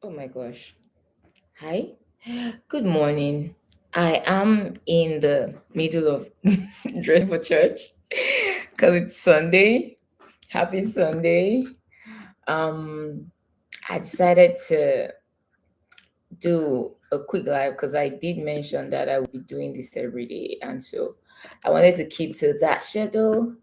Oh my gosh. Hi. Good morning. I am in the middle of dressing for church because it's Sunday. Happy Sunday. Um, I decided to do a quick live because I did mention that I would be doing this every day, and so I wanted to keep to that schedule.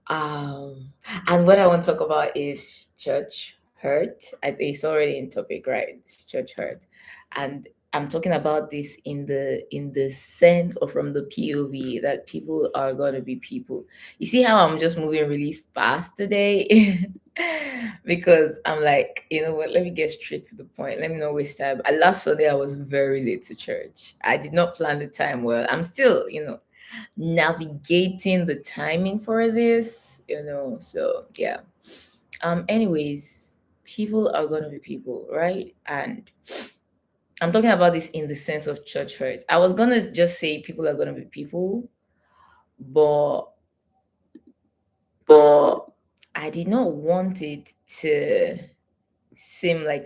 Um, and what I want to talk about is church hurt. It's already in topic, right? It's church hurt, and I'm talking about this in the sense or from the POV that people are gonna be people. You see how I'm just moving really fast today, because I'm like, you know what? Let me get straight to the point. Let me not waste time. Last Sunday I was very late to church. I did not plan the time well. I'm still, navigating the timing for this, so yeah. Anyways, people are gonna be people, right? And I'm talking about this in the sense of church hurt. I was gonna just say people are gonna be people, but but I did not want it to seem like,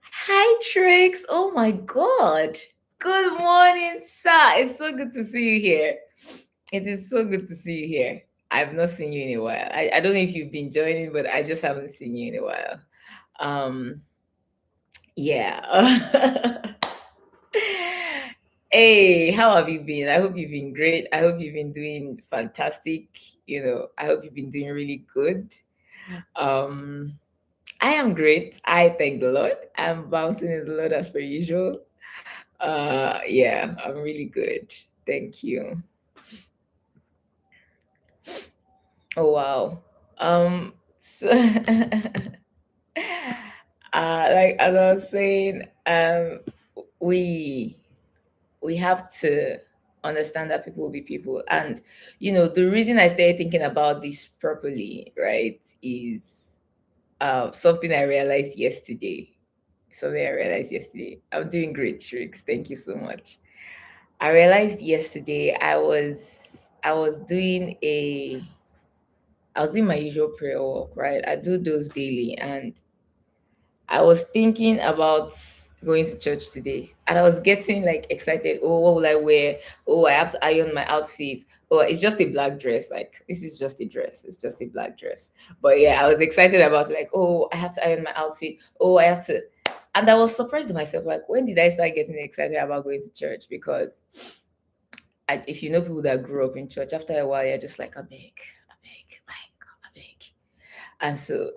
hi Trix, oh my god, good morning sir, it's so good to see you here. It is so good to see you here. I've not seen you in a while. I don't know if you've been joining, but I just haven't seen you in a while. Um, yeah. Hey, how have you been? I hope you've been great. I hope you've been doing fantastic. I hope you've been doing really good. Um, I am great. I thank the Lord. I'm bouncing in the Lord as per usual. Yeah, I'm really good. Thank you. Oh wow. So, like as I was saying, we we have to understand that people will be people, and the reason I started thinking about this properly, right, is something I realized yesterday. Something I realized yesterday. I'm doing great, Tricks. Thank you so much. I realized yesterday I was doing my usual prayer walk, right? I do those daily, and I was thinking about going to church today, and I was getting like excited. Oh, what will I wear? Oh, I have to iron my outfit. Oh, it's just a black dress. Like, this is just a dress. It's just a black dress. But yeah, I was excited about, like, oh, I have to iron my outfit. Oh, I have to. And I was surprised at myself. Like, when did I start getting excited about going to church? Because if you know people that grew up in church, after a while, you're just like, I beg, like, I beg. And so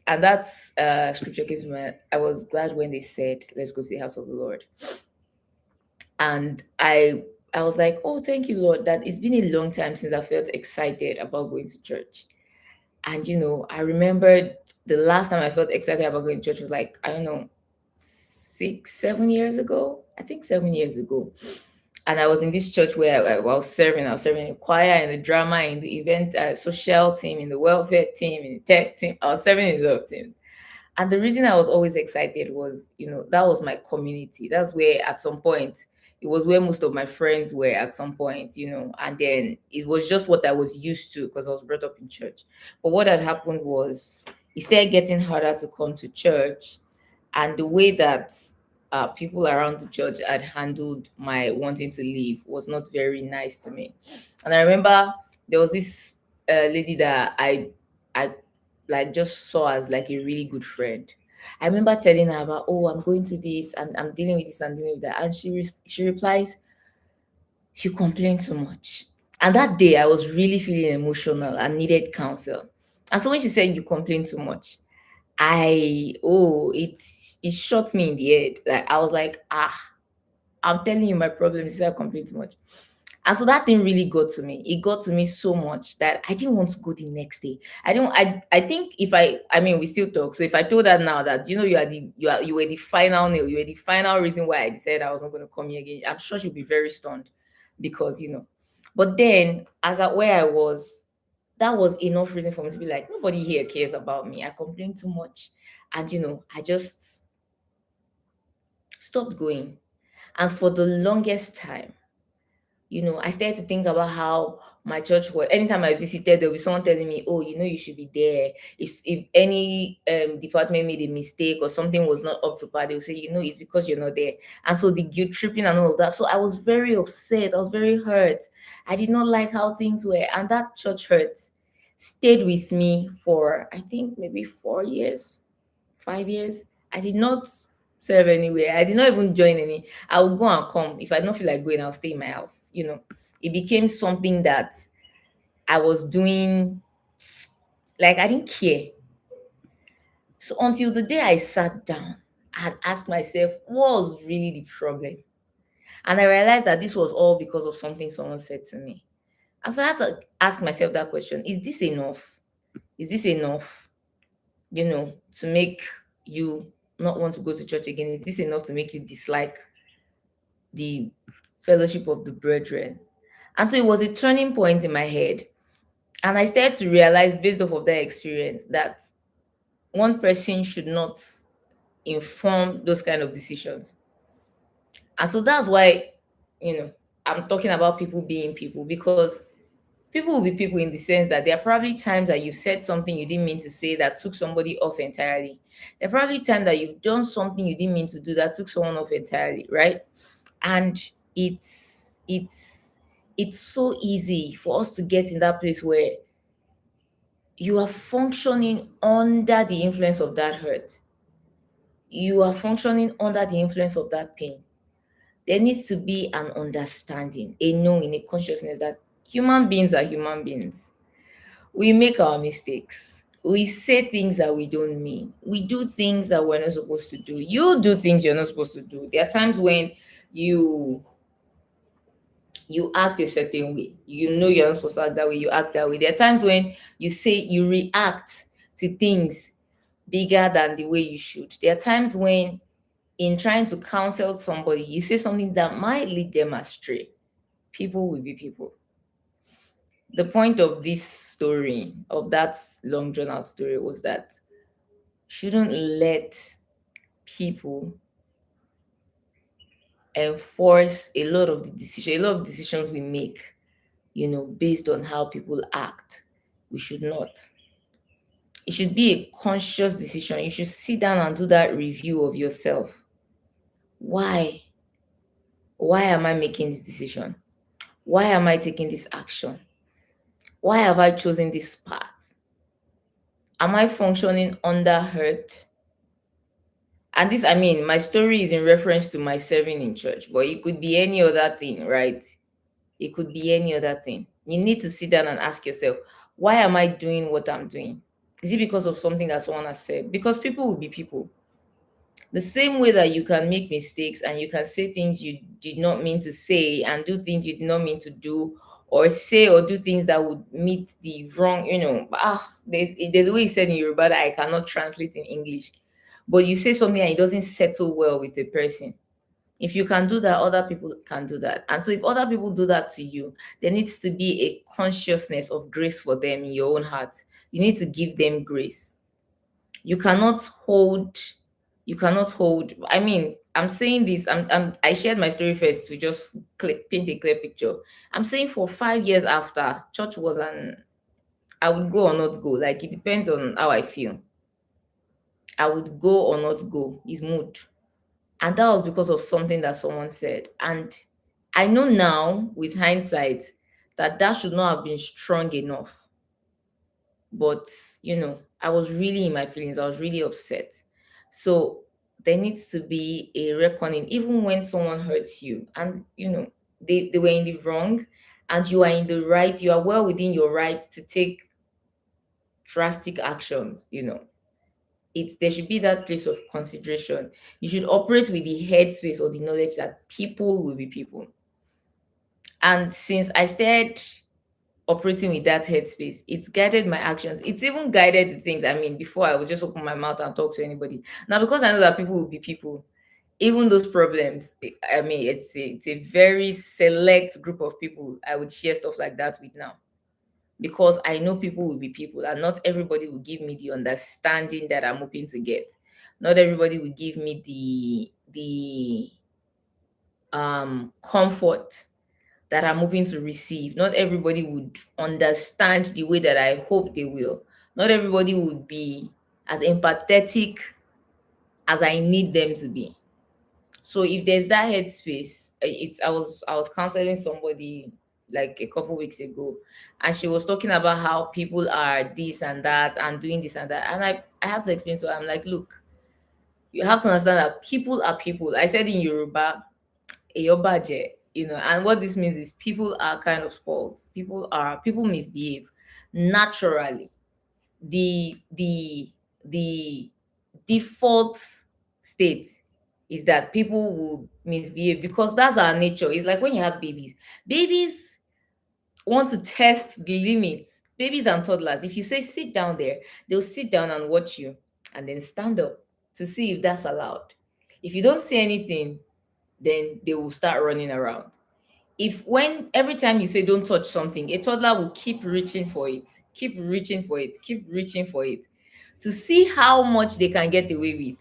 and that's scripture came to mind. I was glad when they said, let's go to the house of the Lord. And I was like, oh, thank you, Lord, that it's been a long time since I felt excited about going to church. And I remembered the last time I felt excited about going to church was, like, I don't know, 6, 7 years ago. I think 7 years ago. And I was in this church where I was serving. I was serving in the choir, in the drama, in the event social team, in the welfare team, in the tech team. I was serving in a lot of teams. And the reason I was always excited was, that was my community. That's where at some point, it was where most of my friends were at some point, and then it was just what I was used to because I was brought up in church. But what had happened was it started getting harder to come to church, and the way that people around the church had handled my wanting to leave was not very nice to me. And I remember there was this lady that I like just saw as like a really good friend. I remember telling her about, oh, I'm going through this and I'm dealing with this and dealing with that, and she replies, you complain too much. And that day I was really feeling emotional and needed counsel. And so when she said you complain too much, it shot me in the head. Like, I was like, I'm telling you my problem is that I complain too much. And so that thing really got to me. It got to me so much that I didn't want to go the next day. I think if I mean, we still talk. So if I told her now that, you were the final nail, you were the final reason why I decided I was not going to come here again, I'm sure she'll be very stunned because, but then as at where I was, that was enough reason for me to be like, nobody here cares about me. I complain too much. And I just stopped going. And for the longest time, I started to think about how my church was. Anytime I visited, there'll be someone telling me, "Oh, you should be there." If any department made a mistake or something was not up to par, they'll say, "It's because you're not there." And so the guilt tripping and all of that. So I was very upset. I was very hurt. I did not like how things were, and that church hurt stayed with me for, I think, maybe 4 years, 5 years. I did not serve anywhere. I did not even join any. I would go and come. If I don't feel like going, I'll stay in my house. It became something that I was doing, like I didn't care. So until the day I sat down and asked myself, what was really the problem? And I realized that this was all because of something someone said to me. And so I had to ask myself that question: Is this enough? Is this enough, to make you not want to go to church again? Is this enough to make you dislike the fellowship of the brethren? And so it was a turning point in my head. And I started to realize, based off of that experience, that one person should not inform those kind of decisions. And so that's why, you know, I'm talking about people being people, because people will be people in the sense that there are probably times that you've said something you didn't mean to say that took somebody off entirely. There are probably times that you've done something you didn't mean to do that took someone off entirely, right? And it's so easy for us to get in that place where you are functioning under the influence of that hurt. You are functioning under the influence of that pain. There needs to be an understanding, a knowing, a consciousness that human beings are human beings. We make our mistakes. We say things that we don't mean. We do things that we're not supposed to do. You do things you're not supposed to do. There are times when you you act a certain way. You're not supposed to act that way. You act that way. There are times when you react to things bigger than the way you should. There are times when, in trying to counsel somebody, you say something that might lead them astray. People will be people. The point of this story, of that long drawn out story, was that shouldn't let people enforce a lot of decisions we make, based on how people act. We should not. It should be a conscious decision. You should sit down and do that review of yourself. Why? Why am I making this decision? Why am I taking this action? Why have I chosen this path? Am I functioning under hurt? And this, I mean, my story is in reference to my serving in church, but it could be any other thing, right? It could be any other thing. You need to sit down and ask yourself, why am I doing what I'm doing? Is it because of something that someone has said? Because people will be people. The same way that you can make mistakes and you can say things you did not mean to say and do things you did not mean to do, or say or do things that would meet the wrong, there's a way he said in Yoruba that I cannot translate in English. But you say something and it doesn't settle well with a person. If you can do that, other people can do that. And so if other people do that to you, there needs to be a consciousness of grace for them in your own heart. You need to give them grace. You cannot hold, I mean, I'm saying this, I shared my story first to just paint a clear picture. I'm saying for 5 years after, church was I would go or not go. Like, it depends on how I feel. I would go or not go, is mood. And that was because of something that someone said. And I know now, with hindsight, that that should not have been strong enough. But, I was really in my feelings. I was really upset. So there needs to be a reckoning, even when someone hurts you. And, they were in the wrong and you are in the right. You are well within your right to take drastic actions. There should be that place of consideration. You should operate with the headspace or the knowledge that people will be people. And since I started operating with that headspace, it's guided my actions. It's even guided the things. I mean, before I would just open my mouth and talk to anybody. Now, because I know that people will be people, even those problems, I mean, it's a very select group of people I would share stuff like that with now, because I know people will be people and not everybody will give me the understanding that I'm hoping to get. Not everybody will give me the comfort that I'm hoping to receive. Not everybody would understand the way that I hope they will. Not everybody would be as empathetic as I need them to be. So if there's that headspace, it's I was counseling somebody like a couple weeks ago, and she was talking about how people are this and that and doing this and that, and I had to explain to her. I'm like, look, you have to understand that people are people. I said in Yoruba, Eyobaje, and what this means is people are kind of spoiled. People misbehave naturally. The default state is that people will misbehave because that's our nature. It's like when you have babies. Babies want to test the limits. Babies and toddlers, if you say sit down there, they'll sit down and watch you and then stand up to see if that's allowed. If you don't say anything, then they will start running around. If when every time you say don't touch something, a toddler will keep reaching for it, keep reaching for it, keep reaching for it to see how much they can get away with.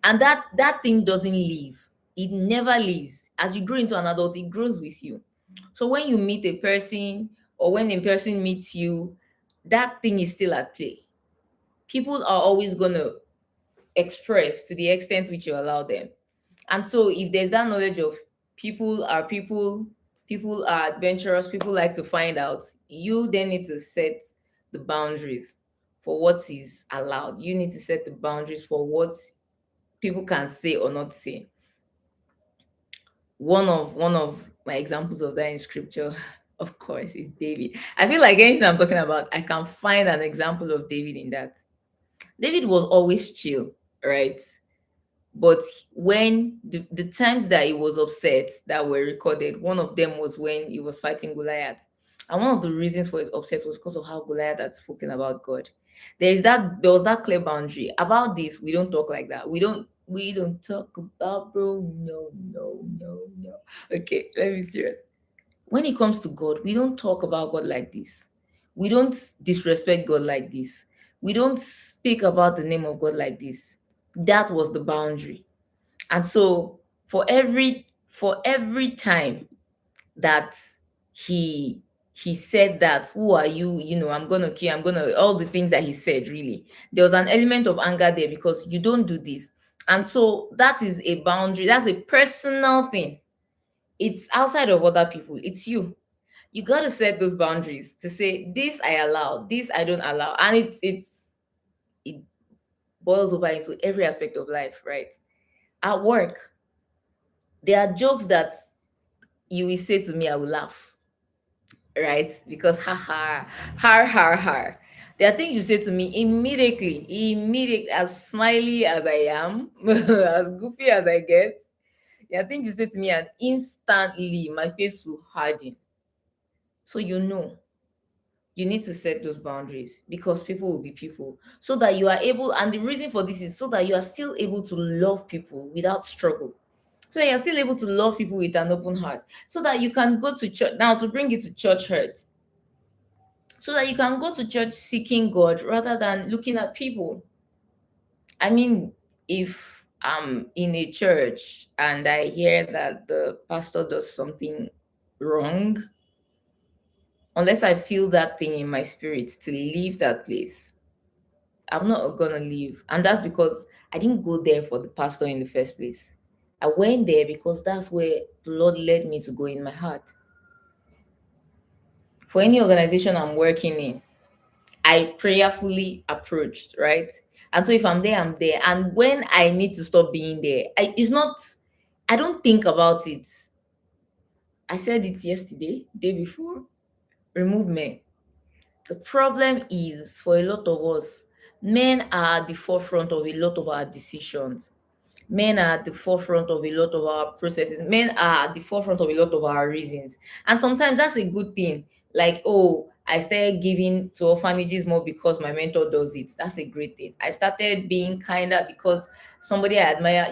And that thing doesn't leave. It never leaves. As you grow into an adult, it grows with you. So when you meet a person or when a person meets you, that thing is still at play. People are always going to express to the extent which you allow them. And so if there's that knowledge of people, people are adventurous, people like to find out, you then need to set the boundaries for what is allowed. You need to set the boundaries for what people can say or not say. One of my examples of that in scripture, of course, is David. I feel like anything I'm talking about, I can find an example of David in that. David was always chill, right? But when the times that he was upset that were recorded, one of them was when he was fighting Goliath. And one of the reasons for his upset was because of how Goliath had spoken about God. There was that clear boundary. About this, we don't talk like that. We don't talk about, bro. No, no, no, no. Okay, let me be serious. When it comes to God, we don't talk about God like this. We don't disrespect God like this. We don't speak about the name of God like this. That was the boundary. And so for every time that he he said that, who are you, I'm gonna kill, I'm gonna, all the things that he said, really, there was an element of anger there because you don't do this. And so that is a boundary, that's a personal thing. It's outside of other people, it's you got to set those boundaries to say this I allow, this I don't allow. And it boils over into every aspect of life, right? At work, there are jokes that you will say to me, I will laugh, right? Because ha ha, har har har. There are things you say to me immediately, as smiley as I am, as goofy as I get. There are things you say to me, and instantly my face will harden. So you need to set those boundaries because people will be people, so that you are able, and the reason for this is so that you are still able to love people without struggle, so that you're still able to love people with an open heart, so that you can go to church now, to bring it to church hurt, so that you can go to church seeking God rather than looking at people. I mean, if I'm in a church and I hear that the pastor does something wrong, unless I feel that thing in my spirit to leave that place, I'm not gonna leave. And that's because I didn't go there for the pastor in the first place. I went there because that's where the Lord led me to go in my heart. For any organization I'm working in, I prayerfully approached, right? And so if I'm there, I'm there. And when I need to stop being there, it's not, I don't think about it. I said it yesterday, day before, remove men. The problem is for a lot of us, men are at the forefront of a lot of our decisions. Men are at the forefront of a lot of our processes. Men are at the forefront of a lot of our reasons. And sometimes that's a good thing. Like, oh, I started giving to orphanages more because my mentor does it. That's a great thing. I started being kinder because somebody I admire,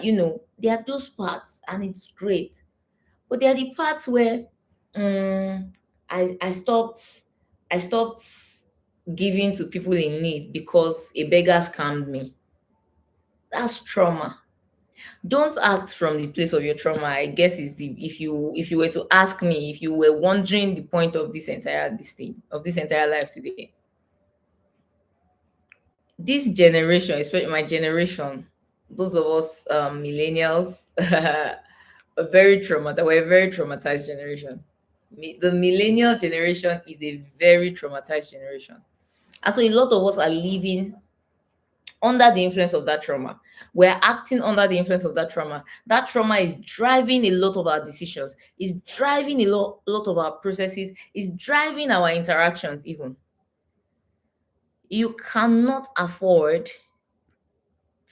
there are those parts and it's great. But there are the parts where um, I stopped giving to people in need because a beggar scammed me. That's trauma. Don't act from the place of your trauma. I guess is the if you were to ask me, if you were wondering the point of this thing of this entire life today, this generation, especially my generation, those of us millennials, a very traumatized. We're a very traumatized generation. The millennial generation is a very traumatized generation, and so a lot of us are living under the influence of that trauma. We're acting under the influence of that trauma. That trauma is driving a lot of our decisions, is driving lot of our processes, is driving our interactions even. You cannot afford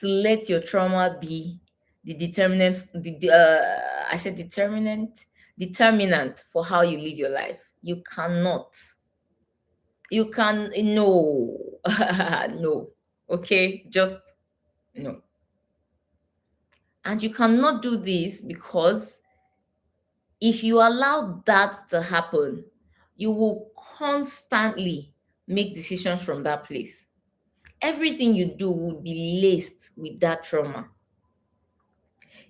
to let your trauma be the determinant, I said determinant for how you live your life. You cannot. You can, no, no. Okay, just no. And you cannot do this because if you allow that to happen, you will constantly make decisions from that place. Everything you do will be laced with that trauma.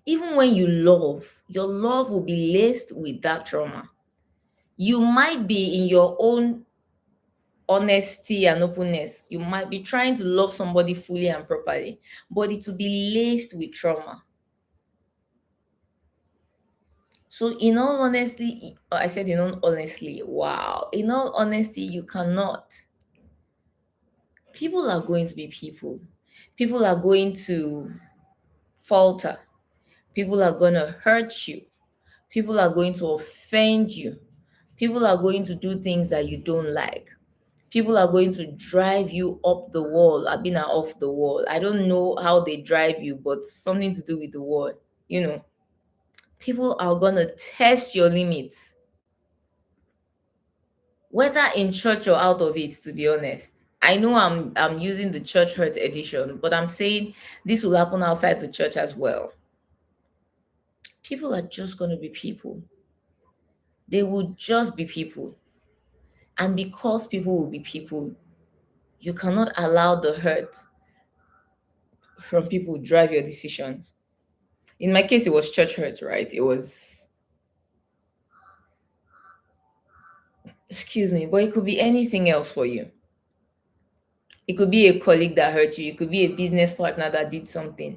Even when you love, your love will be laced with that trauma. You might be in your own honesty and openness. You might be trying to love somebody fully and properly, but it will be laced with trauma. So, in all honesty, I said in all honesty, wow. In all honesty, you cannot. People are going to be people. People are going to falter. People are going to hurt you. People are going to offend you. People are going to do things that you don't like. People are going to drive you up the wall. I've been off the wall. I don't know how they drive you, but something to do with the wall. You know, people are going to test your limits, whether in church or out of it, to be honest. I know I'm using the church hurt edition, but I'm saying this will happen outside the church as well. People are just going to be people. They will just be people. And because people will be people, you cannot allow the hurt from people drive your decisions. In my case, it was church hurt, right? It was, excuse me, but it could be anything else for you. It could be a colleague that hurt you. It could be a business partner that did something.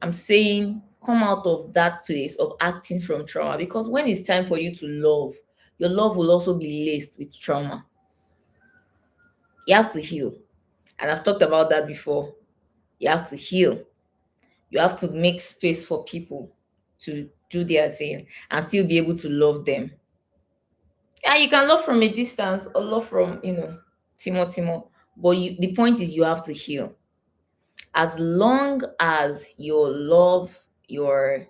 I'm saying come out of that place of acting from trauma, because when it's time for you to love, your love will also be laced with trauma. You have to heal. And I've talked about that before. You have to heal. You have to make space for people to do their thing and still be able to love them. Yeah, you can love from a distance or love from, Timo. But the point is you have to heal. As long as your love, your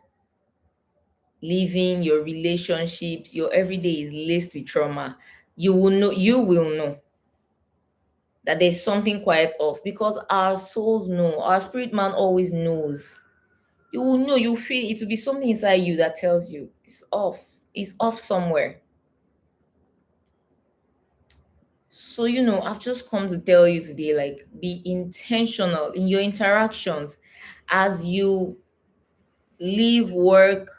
living, your relationships, your everyday is laced with trauma, you will know that there's something quite off, because our souls know, our spirit man always knows. You will know, you feel it will be something inside you that tells you it's off somewhere. So, I've just come to tell you today, like, be intentional in your interactions as you live, work,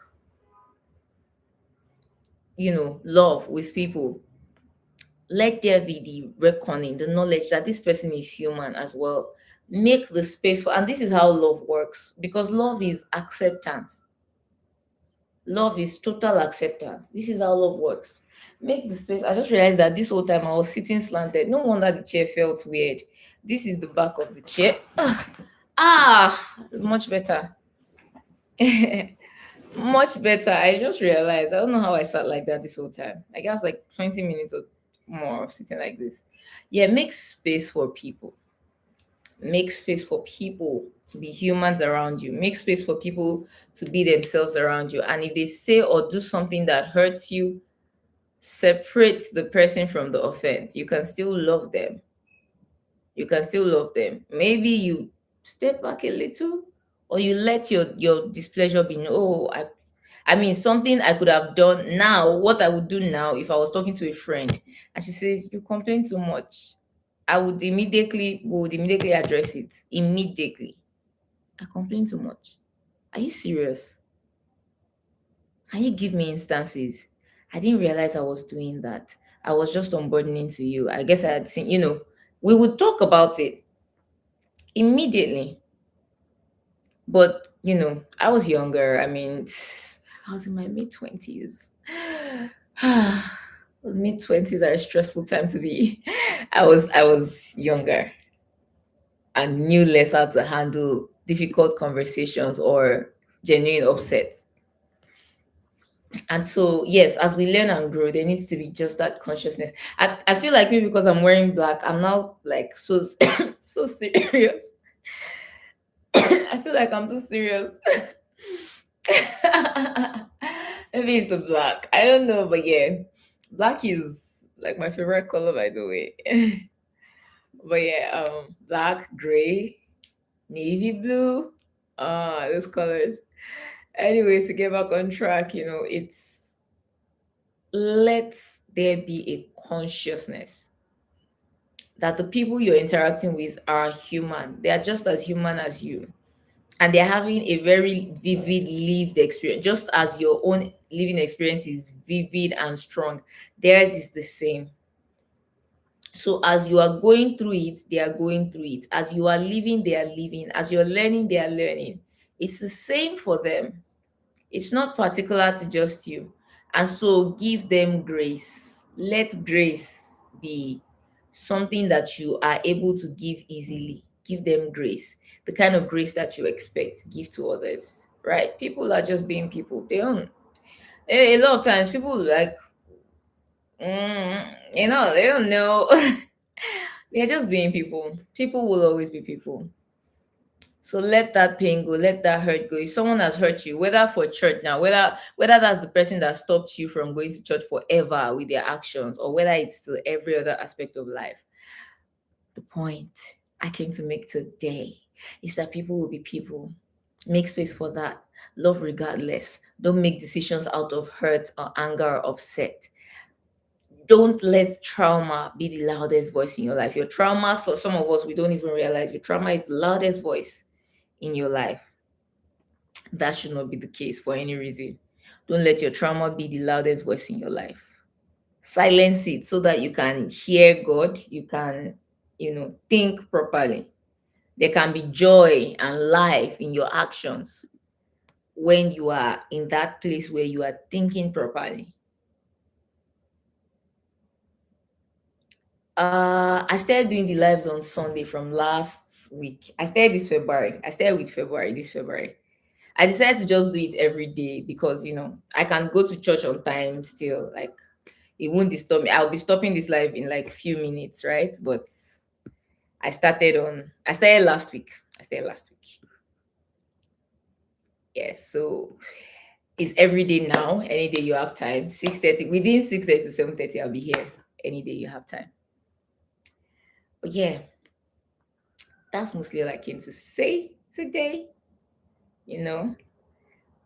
love with people. Let there be the reckoning, the knowledge that this person is human as well. Make the space for, and this is how love works, because love is acceptance. Love is total acceptance. This is how love works. Make the space. I just realized that this whole time I was sitting slanted. No wonder the chair felt weird. This is the back of the chair. Much better. Much better. I just realized. I don't know how I sat like that this whole time. I guess like 20 minutes or more of sitting like this. Yeah, make space for people. Make space for people to be humans around you. Make space for people to be themselves around you. And if they say or do something that hurts you, separate the person from the offense. You can still love them. You can still love them. Maybe you step back a little, or you let your displeasure be known. Oh, I mean, something I could have done now, what I would do now if I was talking to a friend and she says, you complain too much, we would immediately address it. Immediately. I complain too much. Are you serious? Can you give me instances? I didn't realize I was doing that. I was just unburdening to you. I guess I had seen, we would talk about it immediately. But, I was younger. I mean, I was in my mid 20s. Mid 20s are a stressful time to be. I was younger and knew less how to handle difficult conversations or genuine upsets. And so, yes, as we learn and grow, there needs to be just that consciousness. I feel like maybe because I'm wearing black, I'm now like so so serious. I feel like I'm too serious. Maybe it's the black. I don't know, but yeah, black is like my favorite color, by the way. But yeah, black, gray, navy blue, those colors. Anyways, to get back on track, it's let there be a consciousness that the people you're interacting with are human. They are just as human as you. And they're having a very vivid lived experience, just as your own living experience is vivid and strong. Theirs is the same. So as you are going through it, they are going through it. As you are living, they are living. As you're learning, they are learning. It's the same for them. It's not particular to just you. And so give them grace. Let grace be something that you are able to give easily. Give them grace. The kind of grace that you expect, give to others. Right? People are just being people. They don't. A lot of times, people like, they don't know. They're just being people. People will always be people. So let that pain go, let that hurt go. If someone has hurt you, whether for church now, whether that's the person that stopped you from going to church forever with their actions, or whether it's to every other aspect of life, the point I came to make today is that people will be people. Make space for that. Love regardless. Don't make decisions out of hurt or anger or upset. Don't let trauma be the loudest voice in your life. Your trauma, so some of us we don't even realize your trauma is the loudest voice in your life. That should not be the case for any reason. Don't let your trauma be the loudest voice in your life. Silence it so that you can hear God, you can, think properly. There can be joy and life in your actions when you are in that place where you are thinking properly. I started doing the lives on Sunday from last week. I started this February. I started with February, this February. I decided to just do it every day because I can go to church on time still. Like it won't disturb me. I'll be stopping this live in like few minutes, right? But I started last week. I started last week. Yes, so it's every day now. Any day you have time. 6:30. Within 6:30 to 7:30, I'll be here. Any day you have time. But yeah, that's mostly all I came to say today. You know,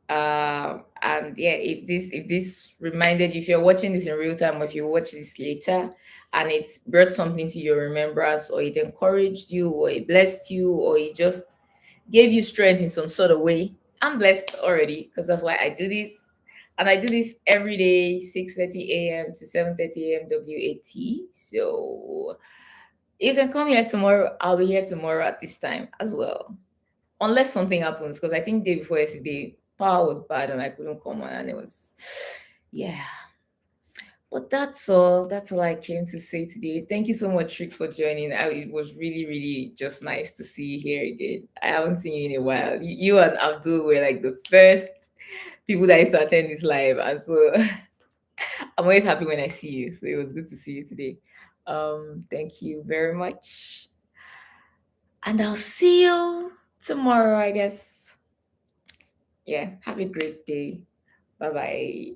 and yeah, if this reminded you, if you're watching this in real time or if you watch this later and it brought something to your remembrance, or it encouraged you, or it blessed you, or it just gave you strength in some sort of way, I'm blessed already, because that's why I do this. And I do this every day, 6:30 a.m. to 7:30 a.m. WAT. So you can come here tomorrow. I'll be here tomorrow at this time as well, unless something happens, because I think day before yesterday power was bad and I couldn't come on, and it was yeah. But that's all I came to say today. Thank you so much, Trick, for joining. It was really really just nice to see you here again. I haven't seen you in a while. You and Abdul were like the first people that used to attend this live, and so I'm always happy when I see you, so it was good to see you today. Thank you very much, and I'll see you tomorrow, I guess. Yeah, have a great day. Bye bye.